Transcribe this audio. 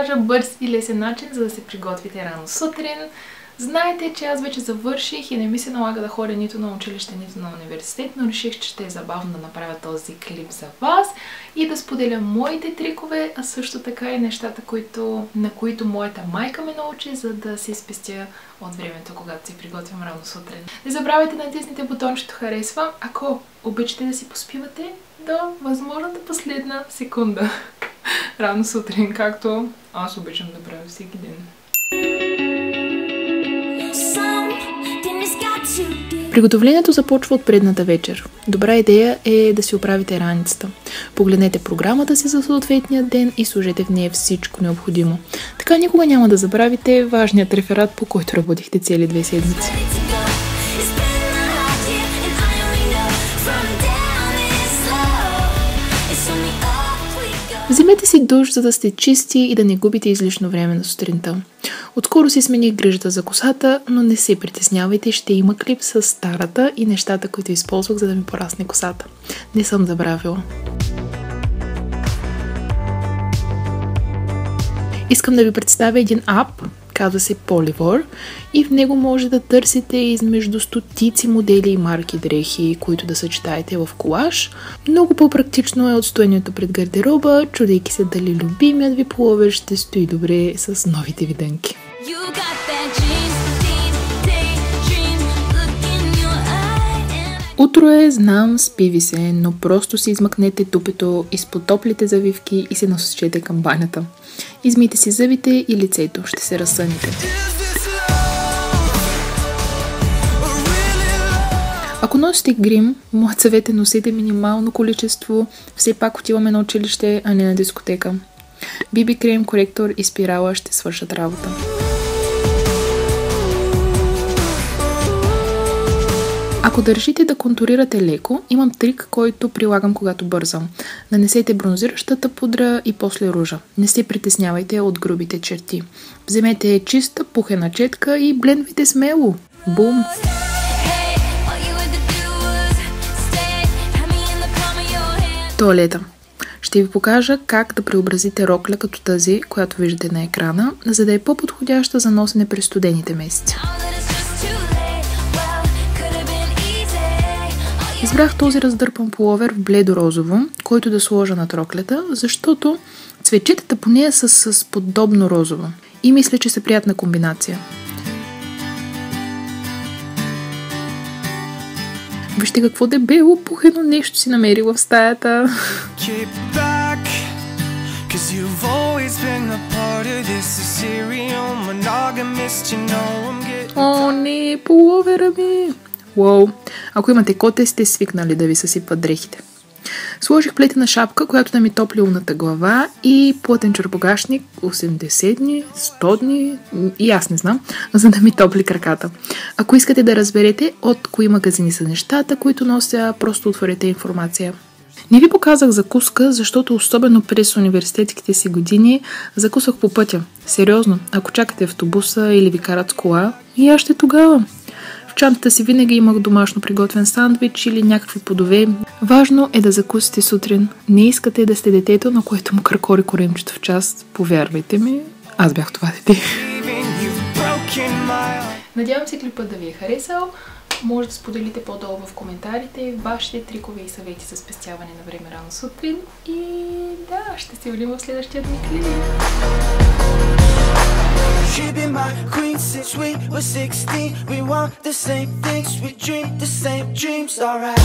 покажа бърз и лесен начин, за да се приготвите рано сутрин. Знаете, че аз вече завърших и не ми се налага да ходя нито на училище, нито на университет, но реших, че ще е забавно да направя този клип за вас и да споделя моите трикове, а също така и нещата, на които моята майка ме научи, за да се спестя от времето, когато се приготвям рано сутрин. Не забравяйте да натиснете бутончето харесва, ако обичате да си поспивате до възможната последна секунда рано сутрин, както аз обичам да правя всеки ден. Приготовлението започва от предната вечер. Добра идея е да си оправите раницата. Погледнете програмата си за съответния ден и сложете в нея всичко необходимо. Така никога няма да забравите важният реферат, по който работихте цели 2 седмици. Вземете си душ, за да сте чисти и да не губите излишно време на сутринта. Отскоро си смених грижата за косата, но не се притеснявайте, ще има клип с старата и нещата, които използвах, за да ми порасне косата. Не съм забравила. Искам да ви представя един ап, казва се Polyvore, и в него може да търсите измежду стотици модели и марки дрехи, които да съчетаете в колаж. Много по-практично е от стоенето пред гардероба, чудейки се дали любимият ви пуловер ще стои добре с новите ви дънки. Утро е, знам, спи ви се, но просто си измъкнете тупето изпод топлите завивки и се насочете към банята. Измийте си зъбите и лицето, ще се разсъните. Ако носите грим, моят съвет е носите минимално количество, все пак отиваме на училище, а не на дискотека. BB крем, коректор и спирала ще свършат работа. Ако държите да контурирате леко, имам трик, който прилагам когато бързам. Нанесете бронзиращата пудра и после ружа. Не се притеснявайте от грубите черти. Вземете чиста пухена четка и блендвайте смело. Бум! Тоалета. Ще ви покажа как да преобразите рокля като тази, която виждате на екрана, за да е по-подходяща за носене през студените месеци. Избрах този раздърпан пуловер в бледо-розово, който да сложа над роклята, защото цветчетата по нея са с подобно розово и мисля, че са приятна комбинация. Вижте какво дебело пухено нещо си намери в стаята. О, не, пуловера ми! Уоу, ако имате коте, сте свикнали да ви съсипват дрехите. Сложих плетена шапка, която да ми топли умната глава, и плътен чорапогашник 80 дни, 100 дни и аз не знам, за да ми топли краката. Ако искате да разберете от кои магазини са нещата, които нося, просто отворете информация. Не ви показах закуска, защото особено през университетските си години закусах по пътя. Сериозно, ако чакате автобуса или ви карат с кола, и аз ще тогава. В чантата си винаги имах домашно приготвен сандвич или някакви плодове. Важно е да закусите сутрин. Не искате да сте детето, на което му кракори коремчето в час. Повярвайте ми, аз бях това дете. Надявам се клипът да ви е харесал. Може да споделите по-долу в коментарите вашите трикове и съвети за спестяване на време рано сутрин. И да, ще се видим в следващия ми клип. She been my queen since we were 16. We want the same things, we dream the same dreams, alright.